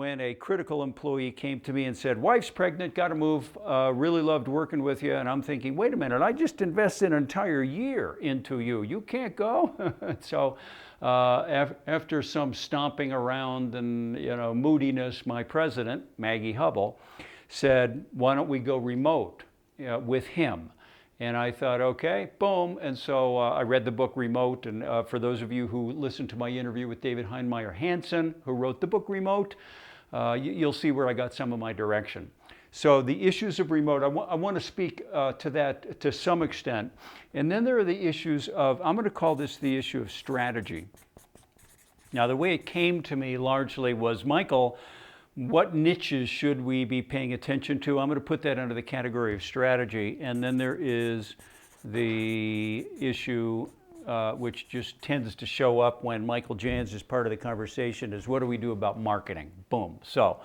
when a critical employee came to me and said, wife's pregnant, got to move, really loved working with you. And I'm thinking, wait a minute, I just invested an entire year into you. You can't go? So after some stomping around and moodiness, my president, Maggie Hubble, said, why don't we go remote with him? And I thought, okay, boom. And so I read the book Remote. And for those of you who listened to my interview with David Heinemeier Hansson, who wrote the book Remote, you'll see where I got some of my direction. So the issues of remote, I want to speak to that to some extent. And then there are the issues of, I'm going to call this the issue of strategy. Now, the way it came to me largely was, Michael, what niches should we be paying attention to? I'm going to put that under the category of strategy. And then there is the issue which just tends to show up when Michael Jans is part of the conversation, is what do we do about marketing? Boom. So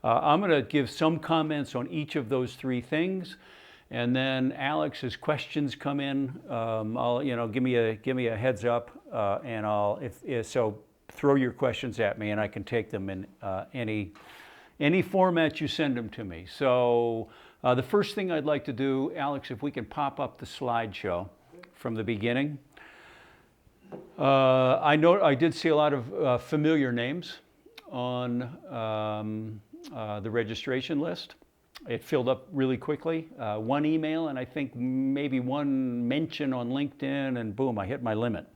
I'm going to give some comments on each of those three things. And then Alex, as questions come in, I'll, give me a heads up, and so throw your questions at me, and I can take them in any format you send them to me. So the first thing I'd like to do, Alex, if we can pop up the slideshow from the beginning. I know I did see a lot of familiar names on the registration list. It filled up really quickly. One email and I think maybe one mention on LinkedIn, and boom, I hit my limit.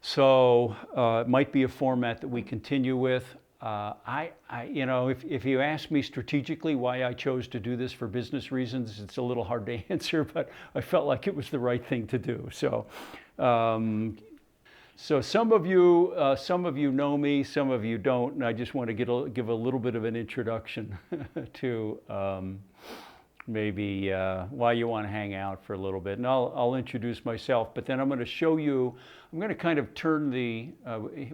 So it might be a format that we continue with. If you ask me strategically why I chose to do this for business reasons, it's a little hard to answer, but I felt like it was the right thing to do. So, so some of you know me, some of you don't, and I just want to give a little bit of an introduction to maybe why you want to hang out for a little bit. And I'll introduce myself, but then I'm going to show you, I'm going to kind of turn the,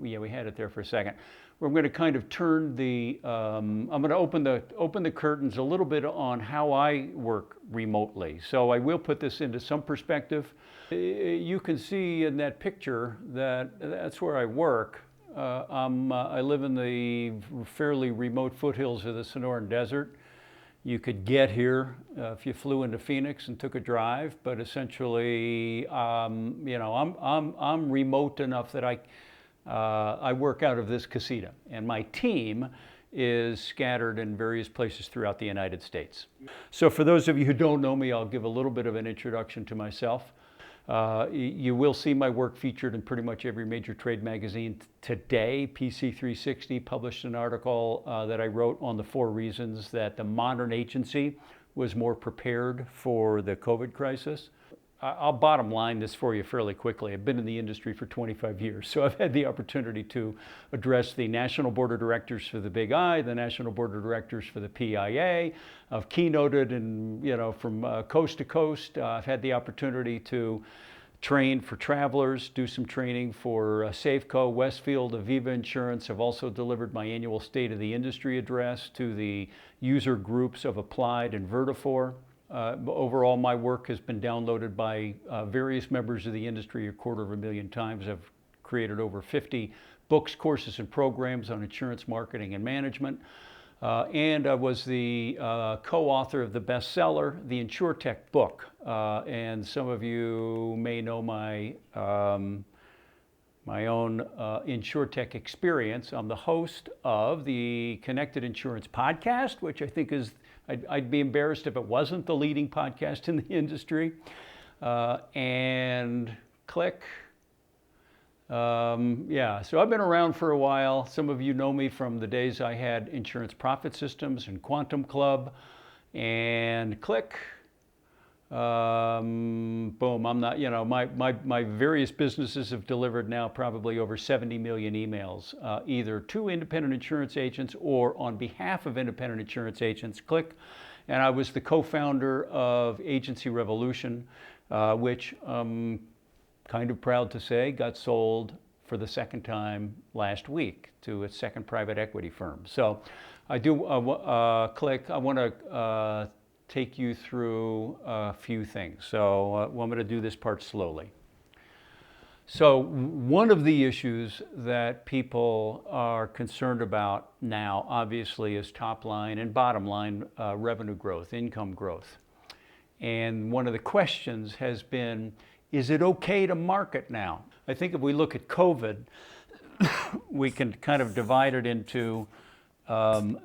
we had it there for a second. I'm going to kind of turn the, I'm going to open the curtains a little bit on how I work remotely. So I will put this into some perspective. You can see in that picture that that's where I work. I live in the fairly remote foothills of the Sonoran Desert. You could get here if you flew into Phoenix and took a drive, but essentially, I'm remote enough that I work out of this casita, and my team is scattered in various places throughout the United States. So for those of you who don't know me, I'll give a little bit of an introduction to myself. You will see my work featured in pretty much every major trade magazine today. PC360 published an article that I wrote on the 4 reasons that the modern agency was more prepared for the COVID crisis. I'll bottom line this for you fairly quickly. I've been in the industry for 25 years, so I've had the opportunity to address the National Board of Directors for the Big I, the National Board of Directors for the PIA. I've keynoted and, from coast to coast. I've had the opportunity to train for travelers, do some training for Safeco, Westfield, Aviva Insurance. I've also delivered my annual State of the Industry address to the user groups of Applied and Vertafore. Overall, my work has been downloaded by various members of the industry 250,000 times. I've created over 50 books, courses, and programs on insurance marketing and management. And I was the co-author of the bestseller, The InsurTech Book. And some of you may know my own InsurTech experience. I'm the host of the Connected Insurance Podcast, which I think is, I'd be embarrassed if it wasn't the leading podcast in the industry. And click. So I've been around for a while. Some of you know me from the days I had Insurance Profit Systems and Quantum Club. And click. Boom, I'm not, my various businesses have delivered now probably over 70 million emails, either to independent insurance agents or on behalf of independent insurance agents. Click. And I was the co-founder of Agency Revolution, which I'm kind of proud to say got sold for the second time last week to its second private equity firm. So I do, click, I want to take you through a few things. So I'm going to do this part slowly. So one of the issues that people are concerned about now, obviously, is top line and bottom line revenue growth, income growth. And one of the questions has been, is it okay to market now? I think if we look at COVID, we can kind of divide it into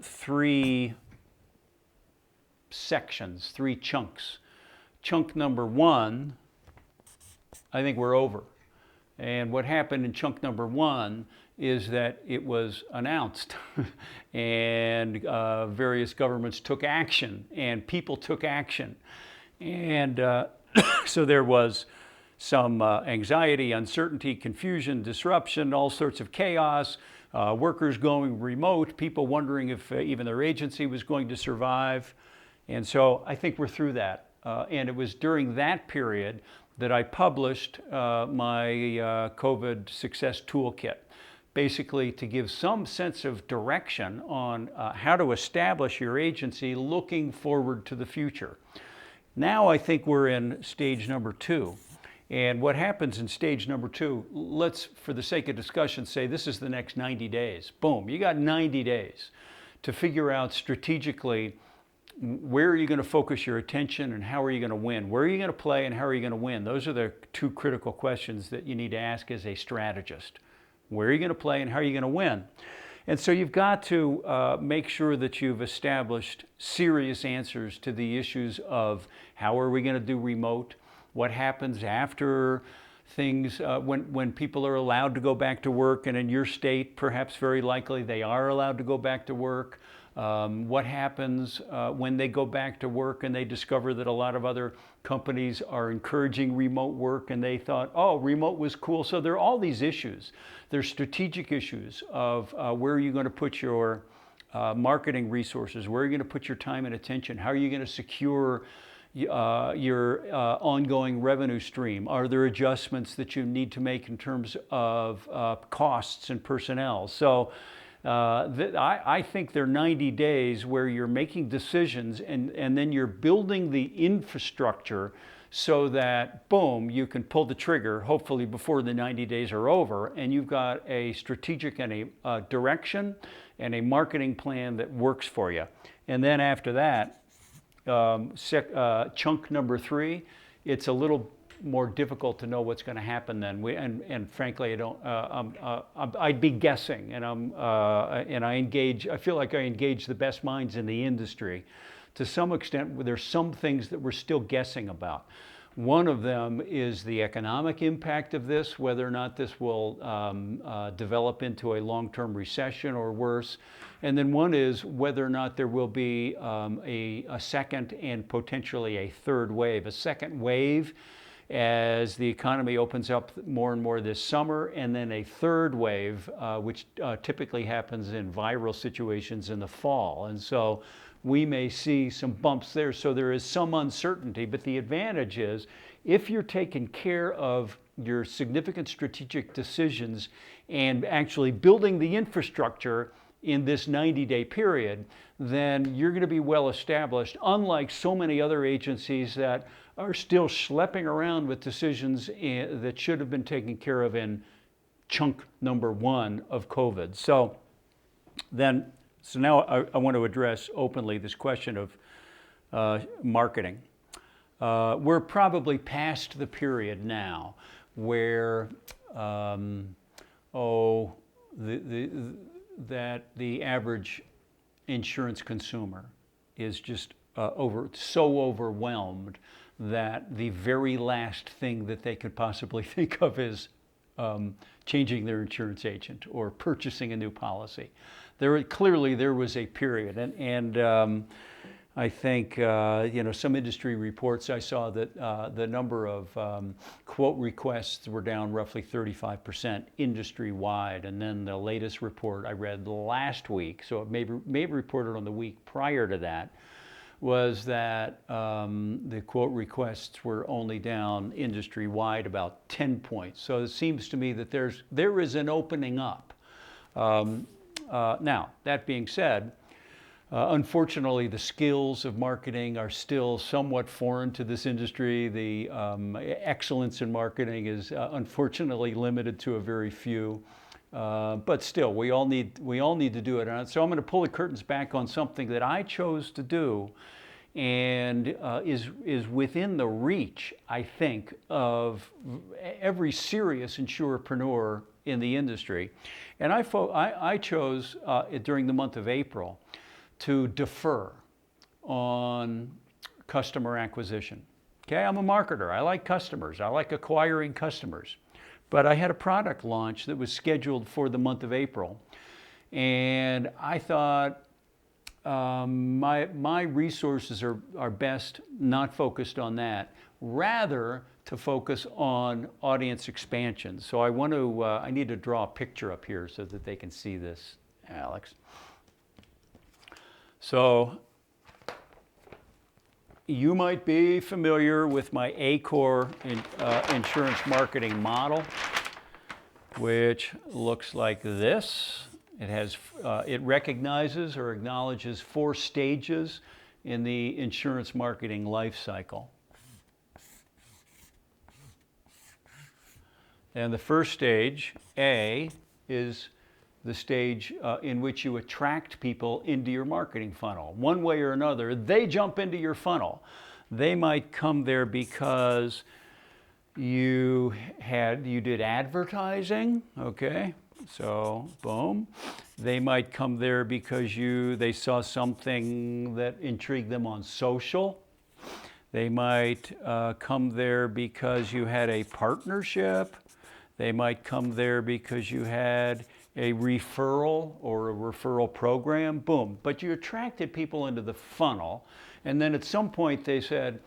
three sections, three chunks. Chunk number one, I think we're over. And what happened in chunk number one is that it was announced and various governments took action and people took action. And so there was some anxiety, uncertainty, confusion, disruption, all sorts of chaos, workers going remote, people wondering if even their agency was going to survive. And so I think we're through that. And it was during that period that I published my COVID Success Toolkit, basically to give some sense of direction on how to establish your agency looking forward to the future. Now I think we're in stage number two. And what happens in stage number two, let's, for the sake of discussion, say this is the next 90 days. Boom, you got 90 days to figure out strategically where are you going to focus your attention and how are you going to win? Where are you going to play and how are you going to win? Those are the two critical questions that you need to ask as a strategist. Where are you going to play and how are you going to win? And so you've got to make sure that you've established serious answers to the issues of how are we going to do remote? What happens after things, when people are allowed to go back to work, and in your state, perhaps very likely they are allowed to go back to work. What happens when they go back to work and they discover that a lot of other companies are encouraging remote work and they thought, oh, remote was cool. So there are all these issues. There's strategic issues of where are you going to put your marketing resources? Where are you going to put your time and attention? How are you going to secure your ongoing revenue stream? Are there adjustments that you need to make in terms of costs and personnel? So I think there are 90 days where you're making decisions and then you're building the infrastructure so that, boom, you can pull the trigger, hopefully before the 90 days are over, and you've got a strategic and a direction and a marketing plan that works for you. And then after that, chunk number three, it's a little more difficult to know what's going to happen then. And frankly, I don't. I'd be guessing, and I engage. I feel like I engage the best minds in the industry. To some extent, there's some things that we're still guessing about. One of them is the economic impact of this, whether or not this will develop into a long-term recession or worse. And then one is whether or not there will be a second and potentially a third wave. A second wave as the economy opens up more and more this summer, and then a third wave, which typically happens in viral situations in the fall. And so we may see some bumps there. So there is some uncertainty, but the advantage is if you're taking care of your significant strategic decisions and actually building the infrastructure in this 90-day period, then you're going to be well established, unlike so many other agencies that are still schlepping around with decisions that should have been taken care of in chunk number one of COVID. So now I want to address openly this question of marketing. We're probably past the period now where that the average insurance consumer is just so overwhelmed that the very last thing that they could possibly think of is changing their insurance agent or purchasing a new policy. Clearly there was a period, and I think some industry reports I saw that the number of quote requests were down roughly 35% industry-wide, and then the latest report I read last week, so it may have reported on the week prior to that, was that the quote requests were only down industry-wide about 10 points. So it seems to me that there is an opening up. Now, that being said, Unfortunately, the skills of marketing are still somewhat foreign to this industry. The excellence in marketing is unfortunately limited to a very few. But still, we all need to do it. And so I'm going to pull the curtains back on something that I chose to do, and is within the reach, I think, of every serious insurepreneur in the industry. And I chose during the month of April to defer on customer acquisition. Okay, I'm a marketer. I like customers. I like acquiring customers. But I had a product launch that was scheduled for the month of April. And I thought my resources are best not focused on that, rather to focus on audience expansion. So I need to draw a picture up here so that they can see this, Alex. So you might be familiar with my ACOR insurance marketing model, which looks like this. It recognizes or acknowledges 4 stages in the insurance marketing life cycle. And the first stage, A, is the stage in which you attract people into your marketing funnel. One way or another, they jump into your funnel. They might come there because you did advertising, okay? So, boom. They might come there because they saw something that intrigued them on social. They might come there because you had a partnership. They might come there because you had a referral or a referral program, boom. But you attracted people into the funnel, and then at some point they said,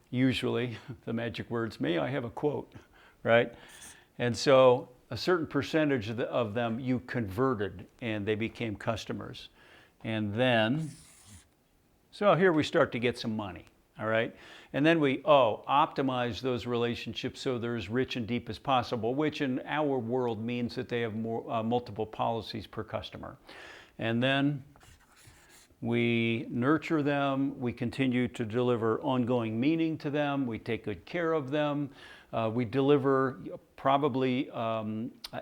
usually, the magic words, may I have a quote, right? And so a certain percentage of them you converted and they became customers. And then, so here we start to get some money, all right? And then we optimize those relationships so they're as rich and deep as possible, which in our world means that they have multiple policies per customer. And then we nurture them, we continue to deliver ongoing meaning to them, we take good care of them, we deliver probably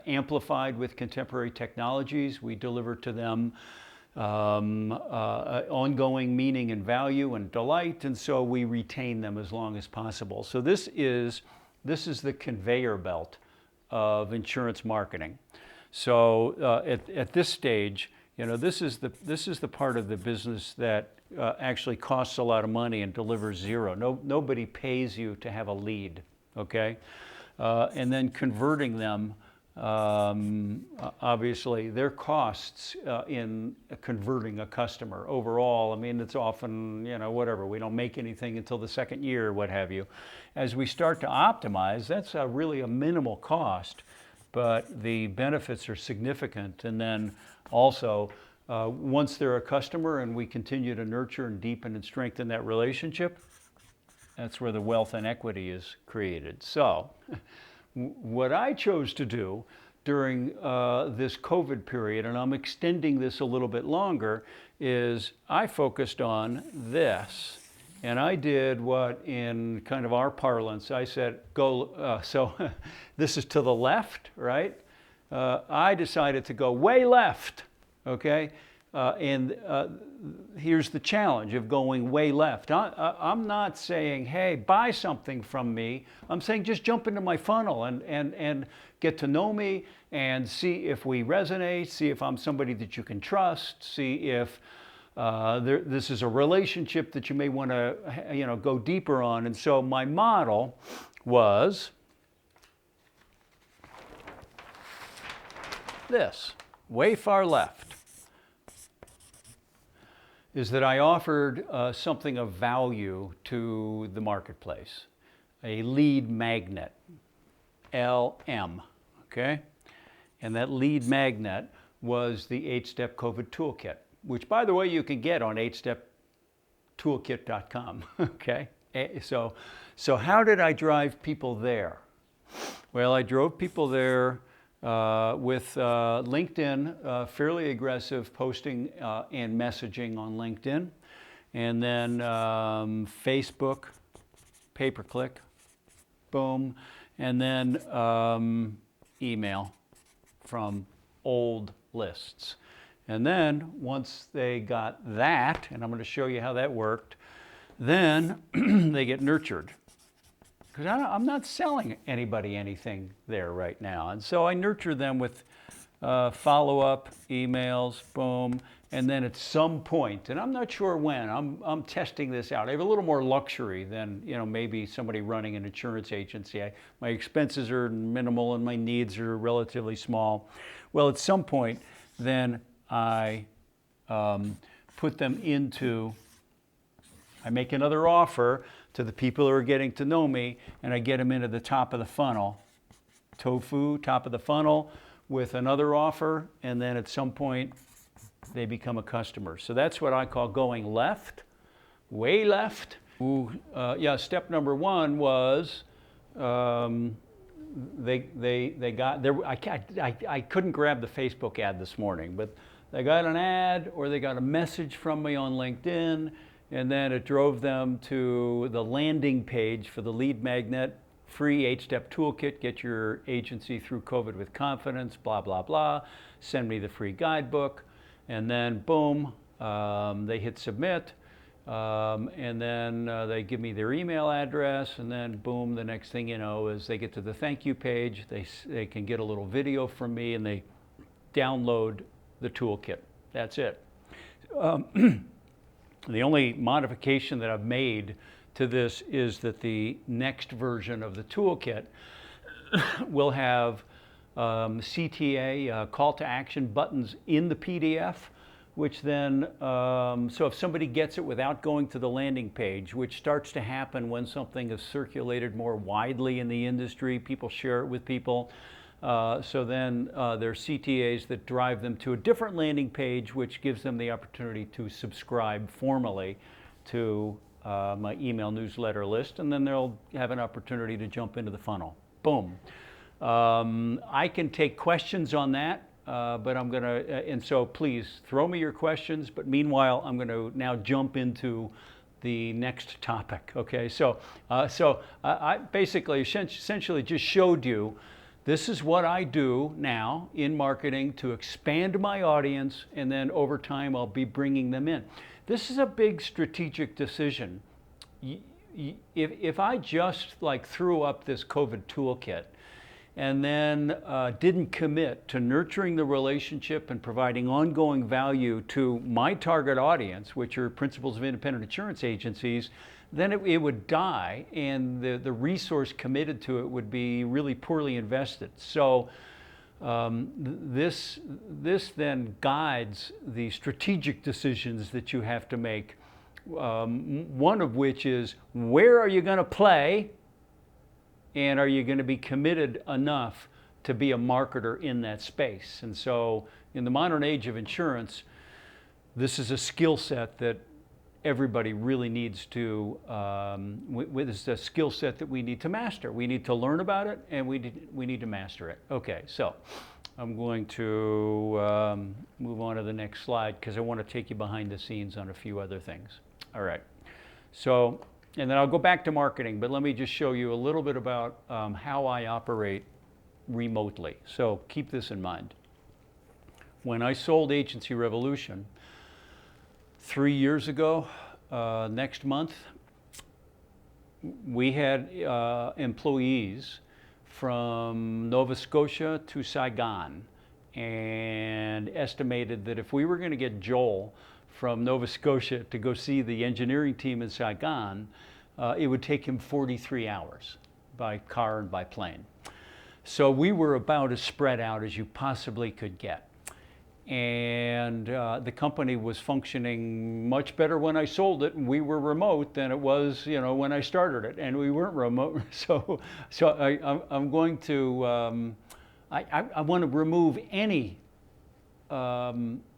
amplified with contemporary technologies, we deliver to them ongoing meaning and value and delight, and so we retain them as long as possible. So this is the conveyor belt of insurance marketing. So at this stage, this is the part of the business that actually costs a lot of money and delivers zero. Nobody pays you to have a lead, okay? And then converting them. Obviously, their costs in converting a customer overall, I mean, it's often, whatever, we don't make anything until the second year, what have you. As we start to optimize, that's really a minimal cost, but the benefits are significant. And then also, once they're a customer and we continue to nurture and deepen and strengthen that relationship, that's where the wealth and equity is created. So, what I chose to do during this COVID period, and I'm extending this a little bit longer, is I focused on this. And I did what in kind of our parlance, I said, so this is to the left, right? I decided to go way left, okay? Here's the challenge of going way left. I'm not saying, hey, buy something from me. I'm saying just jump into my funnel and get to know me and see if we resonate, see if I'm somebody that you can trust, see if this is a relationship that you may want to go deeper on. And so my model was this, way far left. Is that I offered something of value to the marketplace, a lead magnet, LM, okay? And that lead magnet was the 8-Step COVID Toolkit, which, by the way, you can get on 8steptoolkit.com, okay? So how did I drive people there? Well, I drove people there with LinkedIn, fairly aggressive posting and messaging on LinkedIn, and then Facebook, pay-per-click, boom, and then email from old lists. And then once they got that, and I'm going to show you how that worked, then they get nurtured. Because I'm not selling anybody anything there right now. And so I nurture them with follow-up emails, boom, and then at some point, and I'm not sure when, I'm testing this out. I have a little more luxury than maybe somebody running an insurance agency. My expenses are minimal and my needs are relatively small. Well, at some point, then I put them into, I make another offer to the people who are getting to know me, and I get them into the top of the funnel. Tofu, top of the funnel, with another offer, and then at some point they become a customer. So that's what I call going left, way left. Step number one was they got there. I couldn't grab the Facebook ad this morning, but they got an ad or they got a message from me on LinkedIn, and then it drove them to the landing page for the lead magnet, free 8-step toolkit, get your agency through COVID with confidence, blah, blah, blah. Send me the free guidebook. And then boom, they hit submit. And then they give me their email address. And then boom, the next thing you know is they get to the thank you page. They can get a little video from me and they download the toolkit. That's it. The only modification that I've made to this is that the next version of the toolkit will have CTA, call to action buttons in the PDF, which then, so if somebody gets it without going to the landing page, which starts to happen when something is circulated more widely in the industry, people share it with people. So then there are CTAs that drive them to a different landing page, which gives them the opportunity to subscribe formally to my email newsletter list, and then they'll have an opportunity to jump into the funnel. Boom. I can take questions on that, but I'm going to, and so please throw me your questions, but meanwhile, I'm going to now jump into the next topic, okay? So I basically essentially just showed you this is what I do now in marketing to expand my audience, and then over time I'll be bringing them in. This is a big strategic decision. If I just like threw up this COVID toolkit and then didn't commit to nurturing the relationship and providing ongoing value to my target audience, which are principals of independent insurance agencies, then it would die, and the resource committed to it would be really poorly invested. So this then guides the strategic decisions that you have to make, one of which is, where are you going to play, and are you going to be committed enough to be a marketer in that space? And so in the modern age of insurance, this is a skill set that everybody really needs to, it's a skill set that we need to master. We need to learn about it, and we need to master it. Okay, so I'm going to move on to the next slide because I want to take you behind the scenes on a few other things. All right, so, and then I'll go back to marketing, but let me just show you a little bit about how I operate remotely. So keep this in mind. When I sold Agency Revolution 3 years ago, next month, we had employees from Nova Scotia to Saigon, and estimated that if we were going to get Joel from Nova Scotia to go see the engineering team in Saigon, it would take him 43 hours by car and by plane. So we were about as spread out as you possibly could get. And the company was functioning much better when I sold it, and we were remote, than it was, when I started it, and we weren't remote. So I'm going to, I want to remove any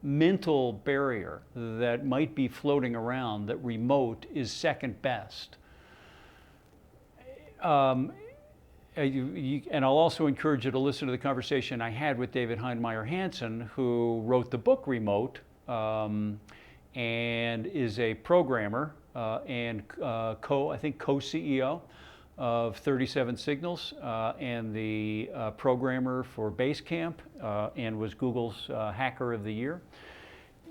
mental barrier that might be floating around that remote is second best. and I'll also encourage you to listen to the conversation I had with David Heinemeier Hansson, who wrote the book Remote, and is a programmer and I think co-CEO of 37 Signals, and the programmer for Basecamp, and was Google's Hacker of the Year.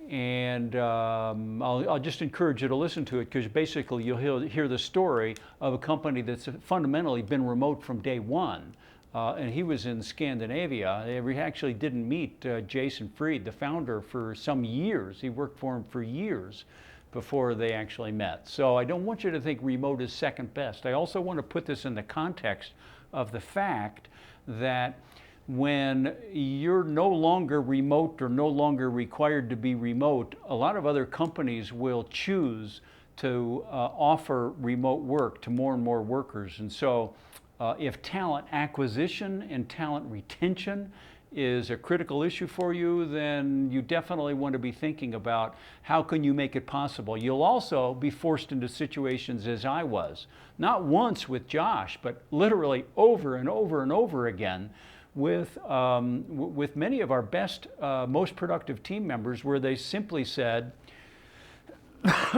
And I'll just encourage you to listen to it, because basically you'll hear the story of a company that's fundamentally been remote from day one. And he was in Scandinavia. They actually didn't meet Jason Fried, the founder, for some years. He worked for him for years before they actually met. So I don't want you to think remote is second best. I also want to put this in the context of the fact that when you're no longer remote or no longer required to be remote, a lot of other companies will choose to offer remote work to more and more workers. And so if talent acquisition and talent retention is a critical issue for you, then you definitely want to be thinking about how can you make it possible. You'll also be forced into situations as I was, not once with Josh, but literally over and over and over again with many of our best, most productive team members, where they simply said,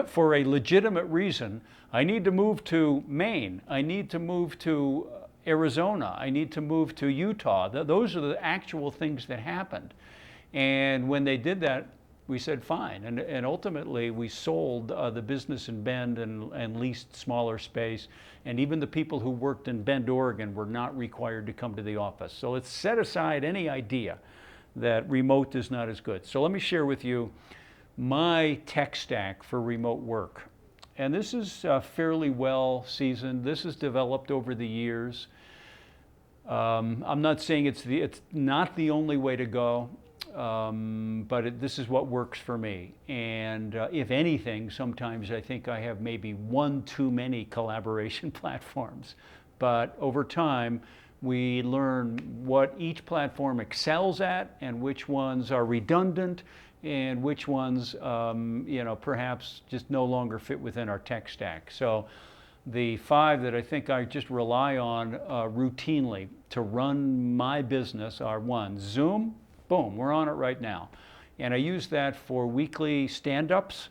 for a legitimate reason, I need to move to Maine, I need to move to Arizona, I need to move to Utah. Those are the actual things that happened. And when they did that, we said fine. And ultimately we sold the business in Bend and leased smaller space. And even the people who worked in Bend, Oregon were not required to come to the office. So let's set aside any idea that remote is not as good. So let me share with you my tech stack for remote work. And this is fairly well seasoned. This is developed over the years. I'm not saying it's not the only way to go, but this is what works for me. And if anything, sometimes I think I have maybe one too many collaboration platforms. But over time, we learn what each platform excels at and which ones are redundant and which ones, perhaps just no longer fit within our tech stack. So the 5 that I think I just rely on routinely to run my business are: 1, Zoom, boom, we're on it right now. And I use that for weekly stand-ups,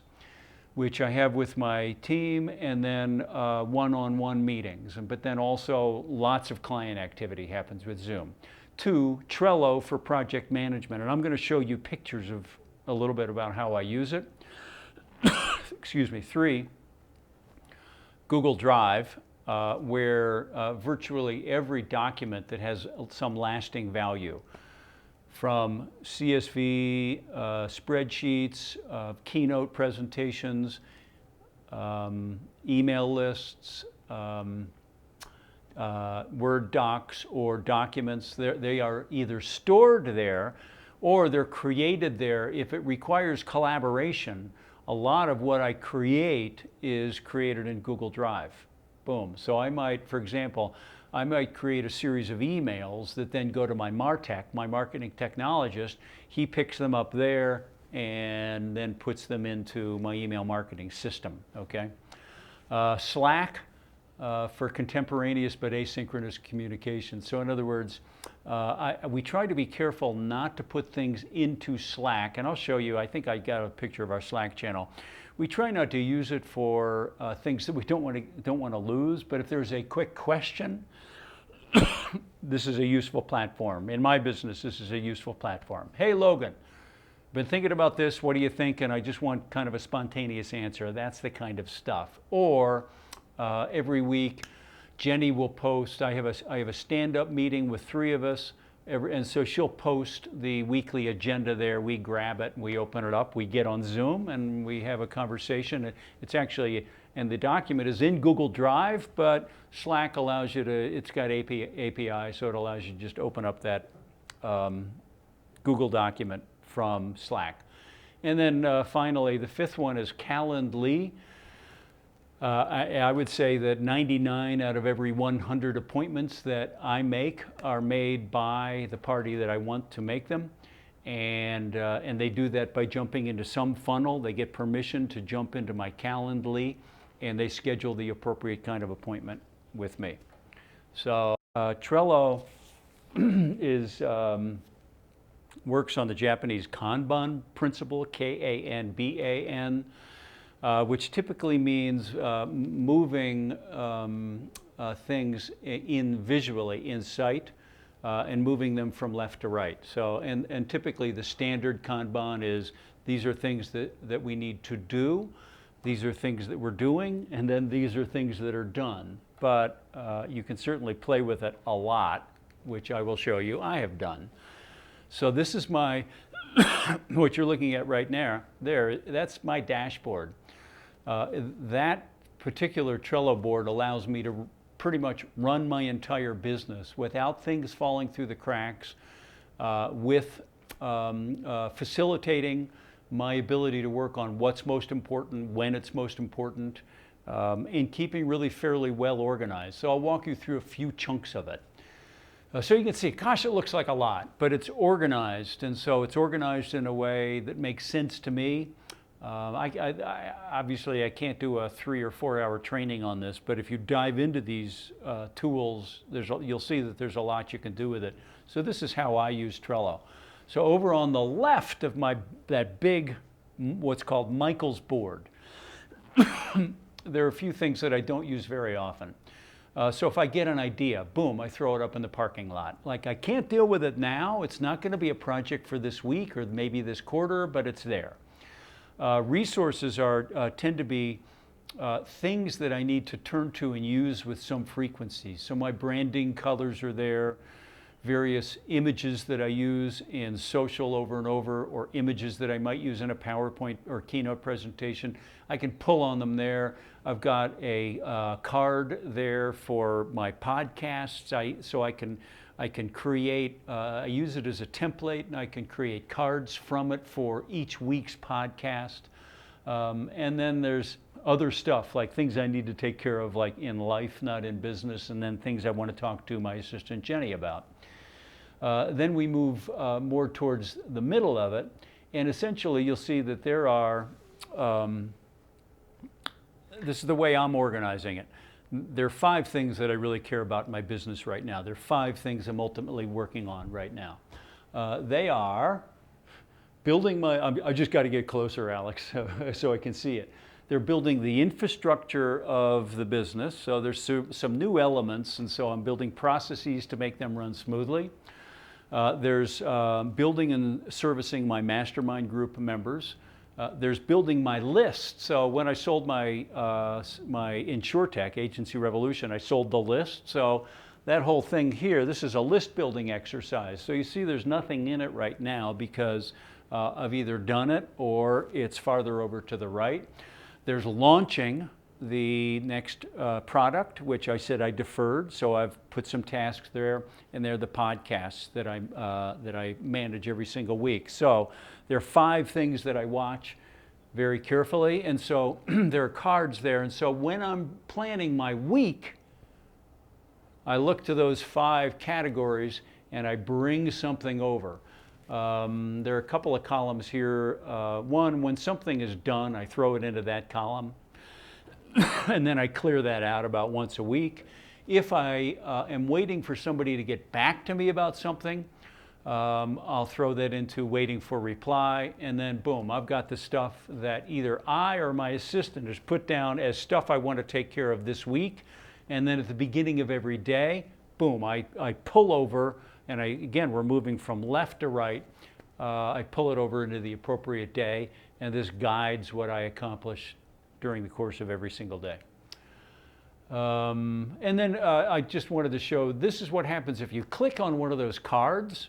which I have with my team, and then one-on-one meetings. But then also lots of client activity happens with Zoom. 2, Trello for project management. And I'm going to show you pictures of a little bit about how I use it. Excuse me. 3, Google Drive, where virtually every document that has some lasting value, from CSV, spreadsheets, keynote presentations, email lists, Word docs or documents, they are either stored there or they're created there. If it requires collaboration, a lot of what I create is created in Google Drive. Boom. So I might, for example, I might create a series of emails that then go to my MarTech, my marketing technologist. He picks them up there and then puts them into my email marketing system, okay? Slack for contemporaneous but asynchronous communication. So in other words, we try to be careful not to put things into Slack, and I'll show you, I think I got a picture of our Slack channel. We try not to use it for things that we don't want to lose, but if there's a quick question, this is a useful platform. In my business, this is a useful platform. Hey, Logan, been thinking about this, what do you think? And I just want kind of a spontaneous answer. That's the kind of stuff. Or every week, Jenny will post, I have a stand-up meeting with 3 of us, and so she'll post the weekly agenda there. We grab it and we open it up. We get on Zoom and we have a conversation. It's actually, and the document is in Google Drive, but Slack allows you to, it's got API, so it allows you to just open up that Google document from Slack. And then finally, the 5th one is Calendly. I would say that 99 out of every 100 appointments that I make are made by the party that I want to make them. And they do that by jumping into some funnel. They get permission to jump into my Calendly, and they schedule the appropriate kind of appointment with me. So Trello is works on the Japanese Kanban principle, Kanban, which typically means moving things in visually in sight and moving them from left to right. So, and typically the standard Kanban is these are things that we need to do, these are things that we're doing, and then these are things that are done. But you can certainly play with it a lot, which I will show you I have done. So this is my, what you're looking at right now, that's my dashboard. That particular Trello board allows me to pretty much run my entire business without things falling through the cracks, with facilitating my ability to work on what's most important, when it's most important, and keeping really fairly well organized. So I'll walk you through a few chunks of it. So you can see, gosh, it looks like a lot, but it's organized, and so it's organized in a way that makes sense to me. Obviously, I can't do a 3 or 4 hour training on this, but if you dive into these tools, you'll see that there's a lot you can do with it. So this is how I use Trello. So over on the left of that big, what's called Michael's board, there are a few things that I don't use very often. So if I get an idea, boom, I throw it up in the parking lot. Like, I can't deal with it now. It's not going to be a project for this week or maybe this quarter, but it's there. Resources tend to be things that I need to turn to and use with some frequency. So my branding colors are there, various images that I use in social over and over, or images that I might use in a PowerPoint or keynote presentation. I can pull on them there. I've got a card there for my podcasts, so I can create, I use it as a template, and I can create cards from it for each week's podcast. And then there's other stuff, like things I need to take care of, like in life, not in business, and then things I want to talk to my assistant Jenny about. Then we move more towards the middle of it, and essentially you'll see that there are, this is the way I'm organizing it. There are 5 things that I really care about in my business right now. There are 5 things I'm ultimately working on right now. They are building I just got to get closer, Alex, so I can see it. They're building the infrastructure of the business. So there's some new elements, and so I'm building processes to make them run smoothly. There's building and servicing my mastermind group members. There's building my list. So when I sold my InsurTech, Agency Revolution, I sold the list. So that whole thing here, this is a list building exercise. So you see there's nothing in it right now because I've either done it or it's farther over to the right. There's launching the next product, which I said I deferred. So I've put some tasks there, and they're the podcasts that I manage every single week. So there are 5 things that I watch very carefully, and so there are cards there. And so when I'm planning my week, I look to those 5 categories and I bring something over. There are a couple of columns here. One, when something is done, I throw it into that column. And then I clear that out about once a week. If I am waiting for somebody to get back to me about something, I'll throw that into waiting for reply, and then boom, I've got the stuff that either I or my assistant has put down as stuff I want to take care of this week. And then at the beginning of every day, boom, I pull over, and again, we're moving from left to right. I pull it over into the appropriate day, and this guides what I accomplish during the course of every single day. And then I just wanted to show, this is what happens if you click on one of those cards.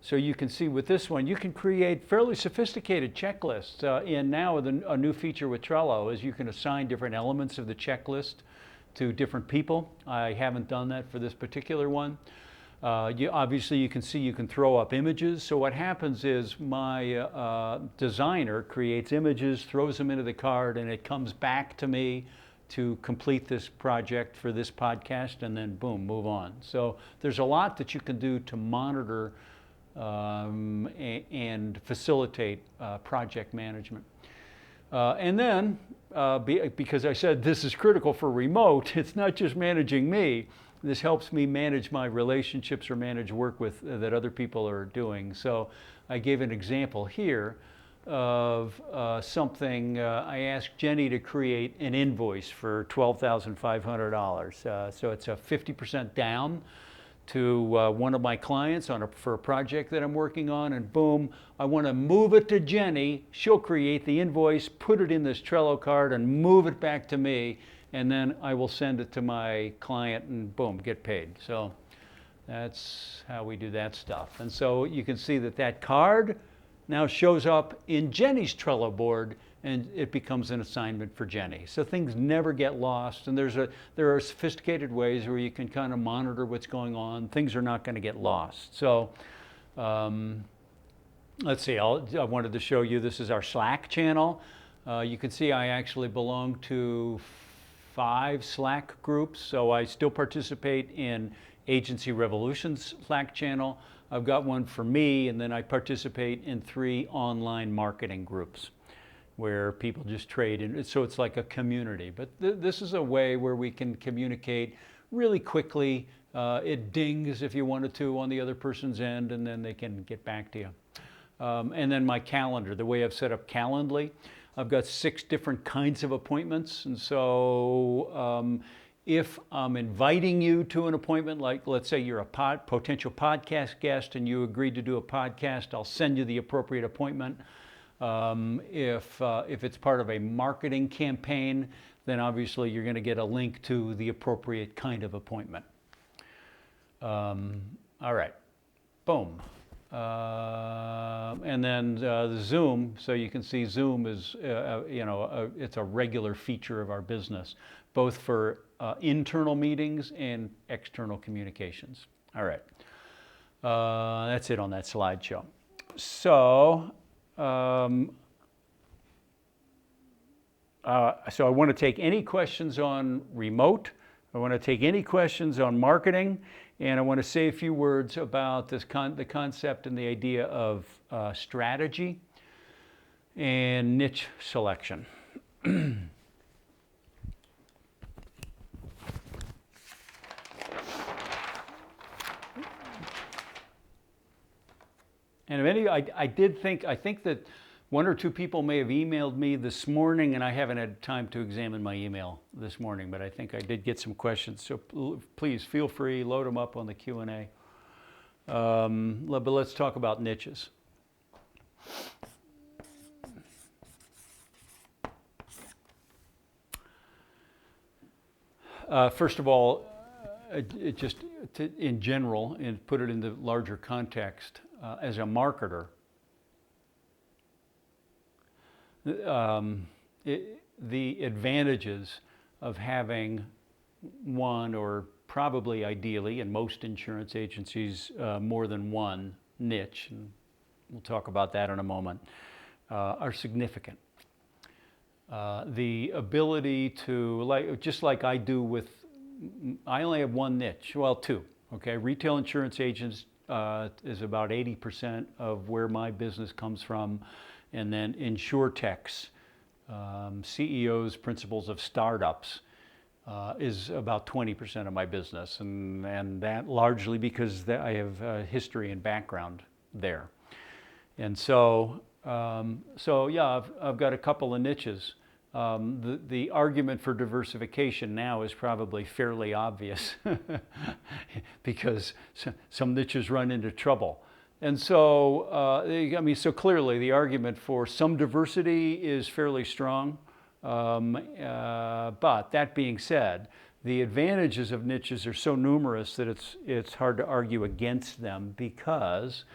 So you can see with this one, you can create fairly sophisticated checklists. And now a new feature with Trello is you can assign different elements of the checklist to different people. I haven't done that for this particular one. Obviously you can see you can throw up images. So what happens is my designer creates images, throws them into the card, and it comes back to me to complete this project for this podcast, and then boom, move on. So there's a lot that you can do to monitor and facilitate project management. And then, because I said this is critical for remote, it's not just managing me. this helps me manage my relationships or manage work with that other people are doing. So I gave an example here of something. I asked Jenny to create an invoice for $12,500. So it's a 50% down to one of my clients for a project that I'm working on, and boom, I want to move it to Jenny. She'll create the invoice, put it in this Trello card, and move it back to me, and then I will send it to my client, and boom, get paid. So that's how we do that stuff. And so you can see that that card now shows up in Jenny's Trello board, and it becomes an assignment for Jenny. So things never get lost, and there are sophisticated ways where you can kind of monitor what's going on. Things are not going to get lost. So let's see, I wanted to show you, this is our Slack channel. You can see I actually belong to 5 Slack groups, so I still participate in Agency Revolution's Slack channel. I've got one for me, and then I participate in 3 online marketing groups where people just trade, and so it's like a community. But this is a way where we can communicate really quickly. It dings if you wanted to on the other person's end, and then they can get back to you. And then my calendar, the way I've set up Calendly, I've got 6 different kinds of appointments, and so if I'm inviting you to an appointment, like let's say you're a potential podcast guest and you agreed to do a podcast, I'll send you the appropriate appointment. If it's part of a marketing campaign, then obviously you're going to get a link to the appropriate kind of appointment. All right, boom. And then the Zoom, so you can see Zoom is, it's a regular feature of our business, both for internal meetings and external communications. All right, that's it on that slideshow. So, so I want to take any questions on remote. I want to take any questions on marketing, and I want to say a few words about this the concept and the idea of strategy and niche selection. And if any, I think that 1 or 2 people may have emailed me this morning, and I haven't had time to examine my email this morning, but I think I did get some questions. So please feel free, load them up on the Q&A. But let's talk about niches. First of all, in general, and put it in the larger context, as a marketer, the advantages of having one, or probably ideally in most insurance agencies, more than one niche, and we'll talk about that in a moment, are significant. The ability to, just like I do with, I only have one niche, well, 2, okay? Retail insurance agents is about 80% of where my business comes from, and then InsurTechs, CEOs, principals of startups, is about 20% of my business, and that largely because I have history and background there. And so, yeah, I've got a couple of niches. The argument for diversification now is probably fairly obvious because some niches run into trouble. And so, so clearly the argument for some diversity is fairly strong. But that being said, the advantages of niches are so numerous that it's hard to argue against them, because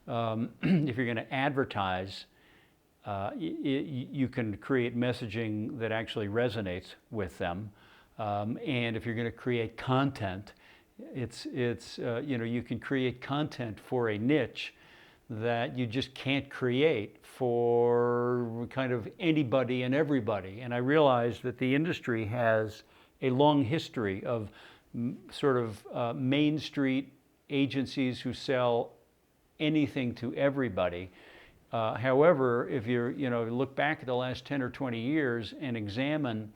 if you're going to advertise, you can create messaging that actually resonates with them, and if you're going to create content, you can create content for a niche that you just can't create for kind of anybody and everybody. And I realize that the industry has a long history of sort of Main Street agencies who sell anything to everybody. However, if you look back at the last 10 or 20 years and examine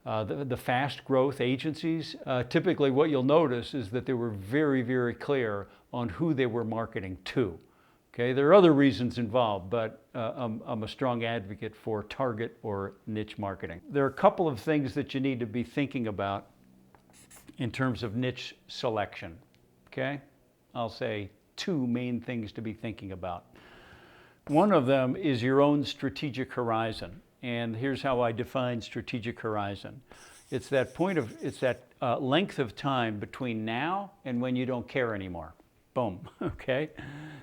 The fast growth agencies, typically what you'll notice is that they were very, very clear on who they were marketing to. Okay, there are other reasons involved, but I'm a strong advocate for target or niche marketing. There are a couple of things that you need to be thinking about in terms of niche selection. Okay, I'll say two main things to be thinking about. One of them is your own strategic horizon. And here's how I define strategic horizon. It's that length of time between now and when you don't care anymore. Boom, okay?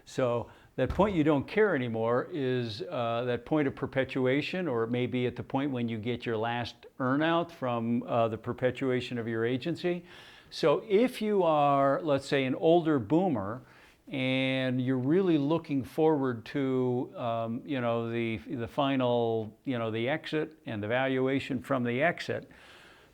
So that point you don't care anymore is that point of perpetuation, or it may be at the point when you get your last earnout from the perpetuation of your agency. So if you are, let's say, an older boomer, and you're really looking forward to, the final, the exit and the valuation from the exit,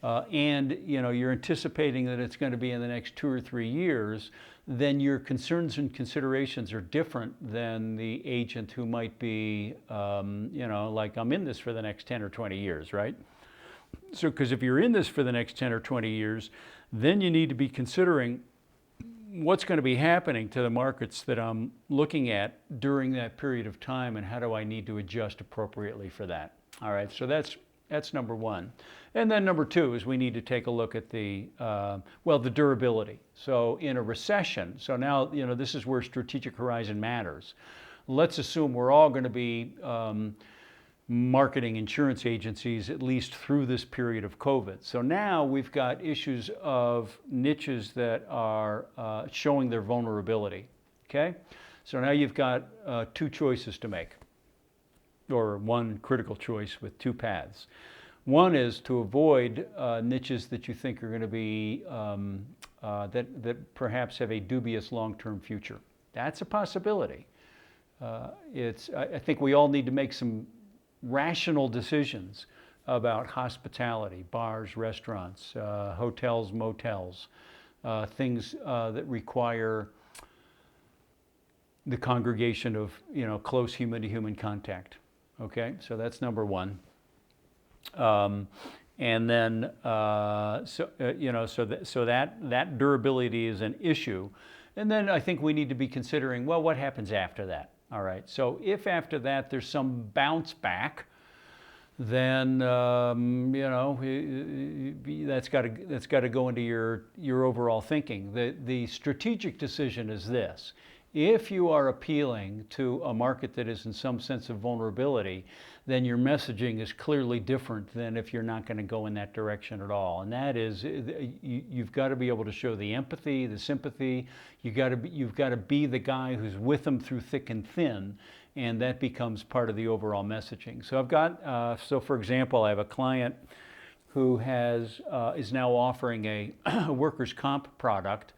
and you're anticipating that it's going to be in the next 2 or 3 years, then your concerns and considerations are different than the agent who might be, like, I'm in this for the next 10 or 20 years, right? So, because if you're in this for the next 10 or 20 years, then you need to be considering what's going to be happening to the markets that I'm looking at during that period of time, and how do I need to adjust appropriately for that? All right, so that's number one. And then number two is we need to take a look at the durability. So in a recession, so now, this is where strategic horizon matters. Let's assume we're all going to be marketing insurance agencies at least through this period of COVID. So now we've got issues of niches that are showing their vulnerability, okay? So now you've got two choices to make, or one critical choice with two paths. One is to avoid niches that you think are going to be, that perhaps have a dubious long-term future. That's a possibility. I think we all need to make some rational decisions about hospitality, bars, restaurants, hotels, motels, things that require the congregation of close human-to-human contact. Okay, so that's number one. And then so that durability is an issue. And then I think we need to be considering, well, what happens after that? All right, so if after that there's some bounce back, then that's got to go into your overall thinking. The strategic decision is this: if you are appealing to a market that is in some sense of vulnerability, then your messaging is clearly different than if you're not going to go in that direction at all. And that is, you've got to be able to show the empathy, the sympathy. You've got to be the guy who's with them through thick and thin, and that becomes part of the overall messaging. So I've got, for example, I have a client who is now offering a workers' comp product,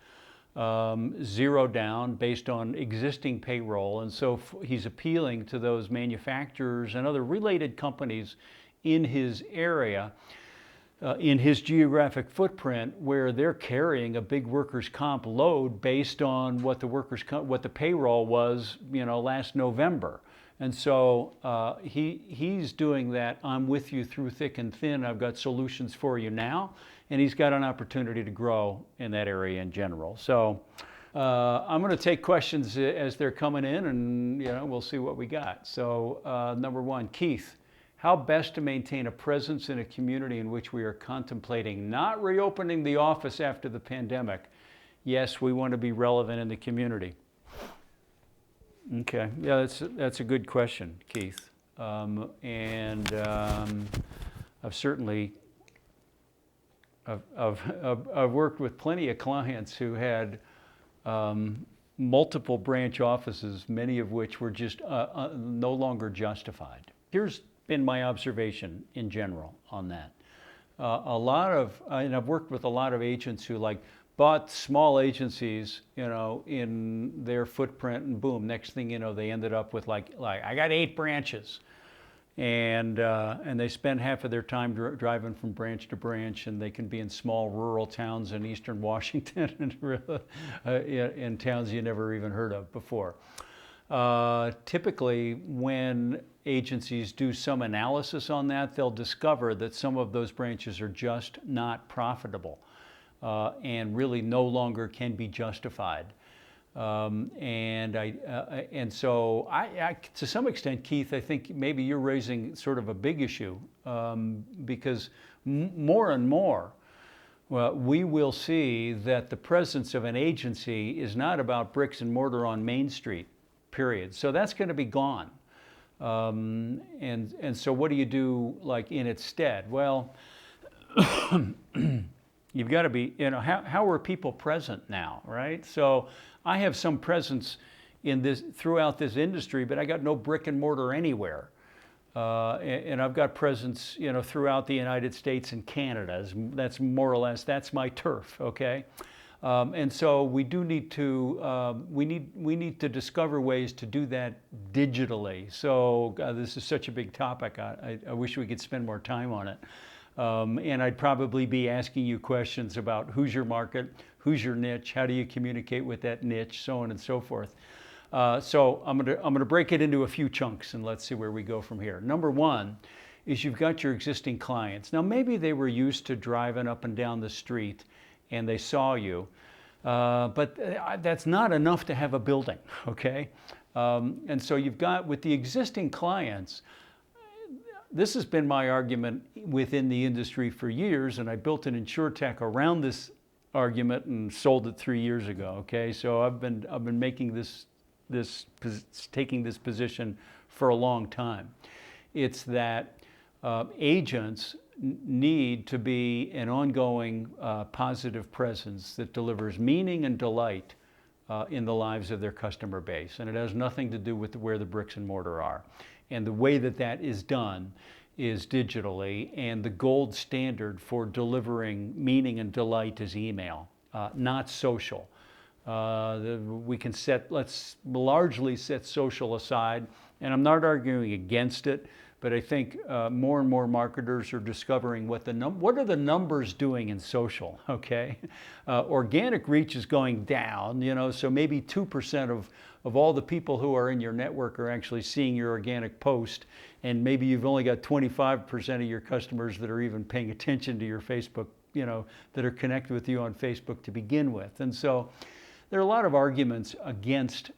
zero down based on existing payroll. And so he's appealing to those manufacturers and other related companies in his area, in his geographic footprint, where they're carrying a big workers' comp load based on what the payroll was, last November. And so he's doing that. I'm with you through thick and thin. I've got solutions for you now. And he's got an opportunity to grow in that area in general. So I'm going to take questions as they're coming in, and we'll see what we got. So number one, Keith, how best to maintain a presence in a community in which we are contemplating not reopening the office after the pandemic? Yes, we want to be relevant in the community. Okay, yeah, that's a good question, Keith. I've certainly I've worked with plenty of clients who had multiple branch offices, many of which were just no longer justified. Here's been my observation in general on that. And I've worked with a lot of agents who bought small agencies, in their footprint, and boom, next thing you know, they ended up with I got 8 branches. And they spend half of their time driving from branch to branch, and they can be in small rural towns in eastern Washington and in towns you never even heard of before. Typically, when agencies do some analysis on that, they'll discover that some of those branches are just not profitable and really no longer can be justified. And so to some extent, Keith, I think maybe you're raising sort of a big issue because more and more, well, we will see that the presence of an agency is not about bricks and mortar on Main Street, period. So that's going to be gone. And so what do you do like in its stead? Well, you've got to be, how are people present now, right? So I have some presence in this throughout this industry, but I got no brick and mortar anywhere. And I've got presence, throughout the United States and Canada. That's more or less, that's my turf, okay? And so we do need to, we need to discover ways to do that digitally. So this is such a big topic. I wish we could spend more time on it. And I'd probably be asking you questions about who's your market, who's your niche, how do you communicate with that niche, so on and so forth. So I'm gonna break it into a few chunks and let's see where we go from here. Number one is you've got your existing clients. Now maybe they were used to driving up and down the street and they saw you, but that's not enough to have a building, okay? And so you've got, with the existing clients, this has been my argument within the industry for years, and I built an InsurTech around this argument and sold it 3 years ago, okay? So I've been making taking this position for a long time. It's that agents need to be an ongoing positive presence that delivers meaning and delight in the lives of their customer base. And it has nothing to do with where the bricks and mortar are. And the way that that is done is digitally, and the gold standard for delivering meaning and delight is email, not social. Let's largely set social aside, and I'm not arguing against it, but I think more and more marketers are discovering what are the numbers doing in social, okay? Organic reach is going down, so maybe 2% of all the people who are in your network are actually seeing your organic post, and maybe you've only got 25% of your customers that are even paying attention to your Facebook, that are connected with you on Facebook to begin with. And so there are a lot of arguments against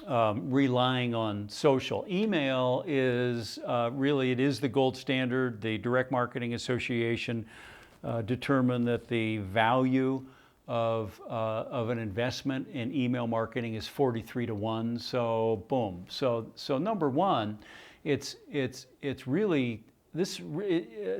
relying on social. Email is really, it is the gold standard. The Direct Marketing Association determined that the value of an investment in email marketing is 43 to 1. So boom. So number one, it's really this.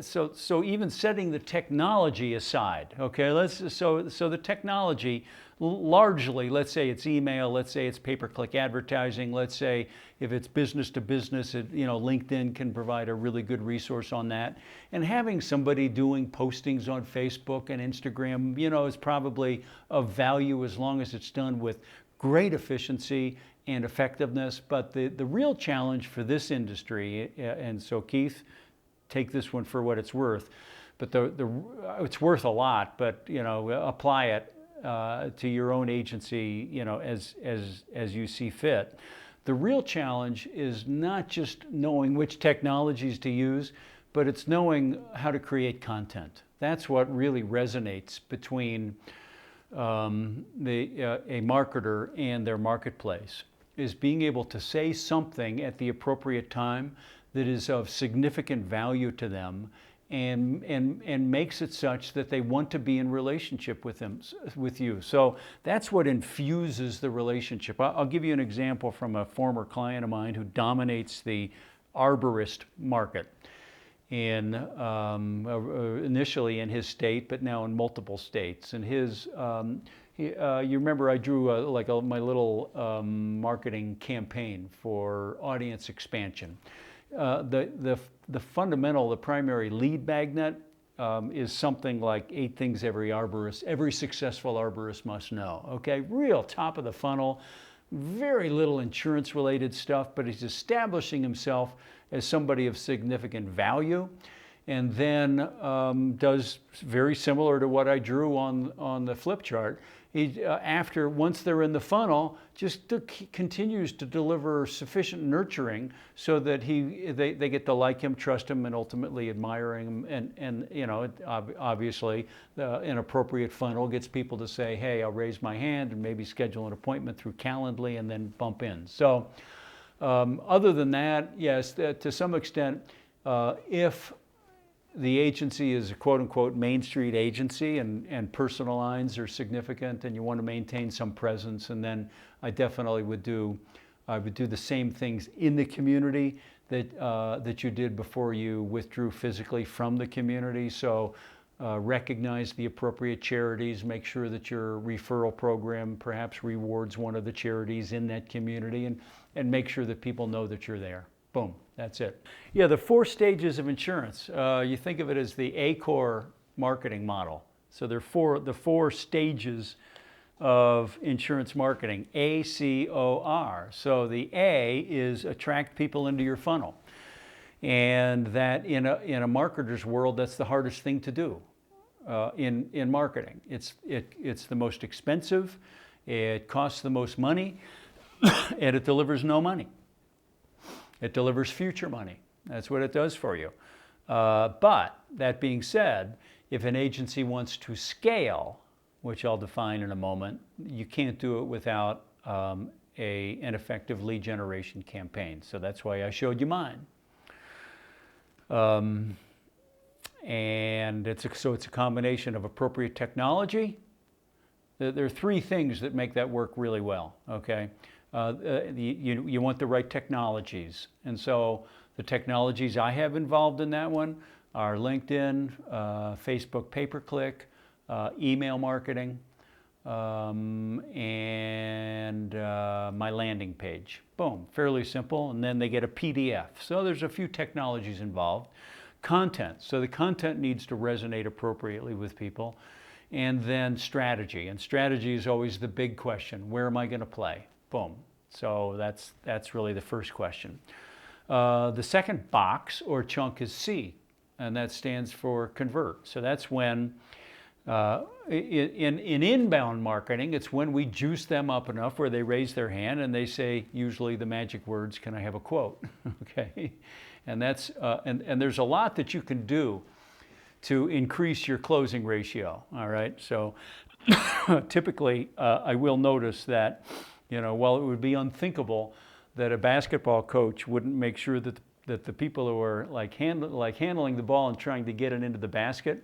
So even setting the technology aside, okay. So the technology. Largely, let's say it's email, let's say it's pay-per-click advertising, let's say if it's business to business, LinkedIn can provide a really good resource on that. And having somebody doing postings on Facebook and Instagram, is probably of value as long as it's done with great efficiency and effectiveness. But the real challenge for this industry, and so Keith, take this one for what it's worth, but it's worth a lot, but apply it to your own agency, as you see fit. The real challenge is not just knowing which technologies to use, but it's knowing how to create content. That's what really resonates between a marketer and their marketplace, is being able to say something at the appropriate time that is of significant value to them, and makes it such that they want to be in relationship with you. So that's what infuses the relationship. I'll give you an example from a former client of mine who dominates the arborist market initially in his state, but now in multiple states. And you remember I drew my little marketing campaign for audience expansion. The fundamental, the primary lead magnet is something like 8 things every successful arborist must know. Okay, real top of the funnel, very little insurance related stuff, but he's establishing himself as somebody of significant value. and then does very similar to what I drew on the flip chart. Once they're in the funnel, just continues to deliver sufficient nurturing so that they get to like him, trust him, and ultimately admiring him. And you know, obviously, an appropriate funnel gets people to say, hey, I'll raise my hand and maybe schedule an appointment through Calendly and then bump in. So other than that, yes, to some extent, if the agency is a quote-unquote Main Street agency and personal lines are significant and you want to maintain some presence, and then I definitely would do the same things in the community that you did before you withdrew physically from the community. So recognize the appropriate charities, make sure that your referral program perhaps rewards one of the charities in that community, and make sure that people know that you're there. Boom, that's it. Yeah, the 4 stages of insurance. You think of it as the ACOR marketing model. So there are the four stages of insurance marketing, ACOR. So the A is attract people into your funnel. And that in a marketer's world, that's the hardest thing to do in marketing. It's the most expensive, it costs the most money, and it delivers no money. It delivers future money. That's what it does for you. But that being said, if an agency wants to scale, which I'll define in a moment, you can't do it without an effective lead generation campaign. So that's why I showed you mine. And it's a combination of appropriate technology. There are 3 things that make that work really well, okay? You want the right technologies. And so the technologies I have involved in that one are LinkedIn, Facebook pay-per-click, email marketing, and my landing page. Boom, fairly simple. And then they get a PDF. So there's a few technologies involved. Content. So the content needs to resonate appropriately with people. And then strategy. And strategy is always the big question. Where am I going to play? Boom. So that's really the first question. The second box or chunk is C, and that stands for convert. So that's when in inbound marketing, it's when we juice them up enough where they raise their hand and they say usually the magic words, "Can I have a quote?" Okay, and that's and there's a lot that you can do to increase your closing ratio. All right, so typically I will notice that, you know, while it would be unthinkable that a basketball coach wouldn't make sure that the people who are handling the ball and trying to get it into the basket,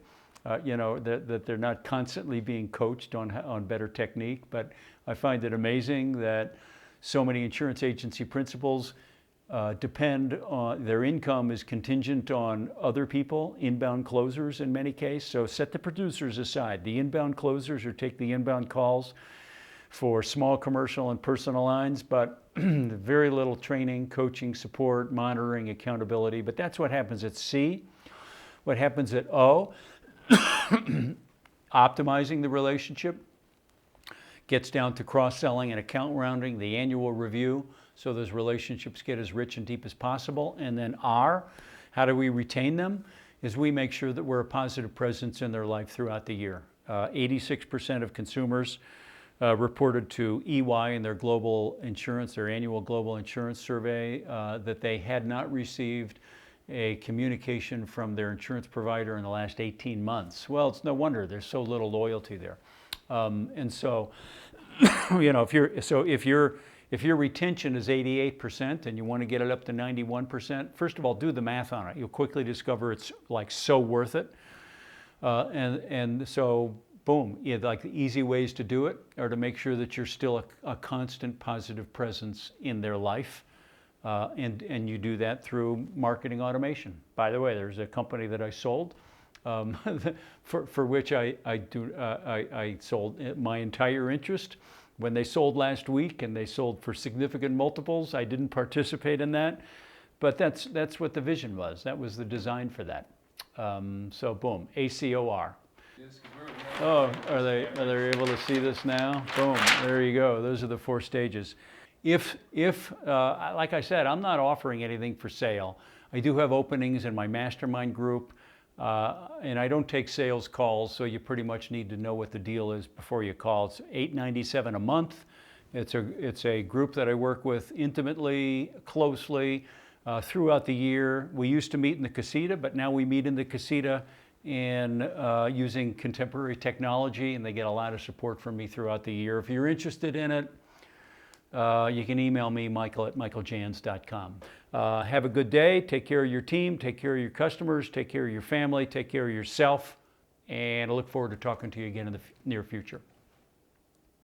you know, that they're not constantly being coached on better technique. But I find it amazing that so many insurance agency principals depend on their income is contingent on other people, inbound closers in many cases. So set the producers aside, the inbound closers, or take the inbound calls for small commercial and personal lines, but very little training, coaching, support, monitoring, accountability. But that's what happens at C. What happens at O, optimizing the relationship, gets down to cross-selling and account rounding, the annual review, so those relationships get as rich and deep as possible. And then R, how do we retain them, is we make sure that we're a positive presence in their life throughout the year. 86% of consumers reported to EY in their global insurance, their annual global insurance survey, that they had not received a communication from their insurance provider in the last 18 months. Well, it's no wonder there's so little loyalty there. And so, you know, if your retention is 88% and you want to get it up to 91%, first of all, do the math on it. You'll quickly discover it's like so worth it. And so, boom, like the easy ways to do it are to make sure that you're still a constant positive presence in their life. And you do that through marketing automation. By the way, there's a company that I sold for which I sold my entire interest. When they sold last week and they sold for significant multiples, I didn't participate in that. But that's what the vision was. That was the design for that. So boom, ACOR. Oh, are they able to see this now? Boom, there you go. Those are the 4 stages. If like I said, I'm not offering anything for sale. I do have openings in my mastermind group. And I don't take sales calls, so you pretty much need to know what the deal is before you call. It's $8.97 a month. It's a group that I work with intimately, closely throughout the year. We used to meet in the casita, but now we meet in the casita and using contemporary technology, and they get a lot of support from me throughout the year. If you're interested in it, you can email me, michael@michaeljans.com. Have a good day. Take care of your team. Take care of your customers. Take care of your family. Take care of yourself. And I look forward to talking to you again in the near future.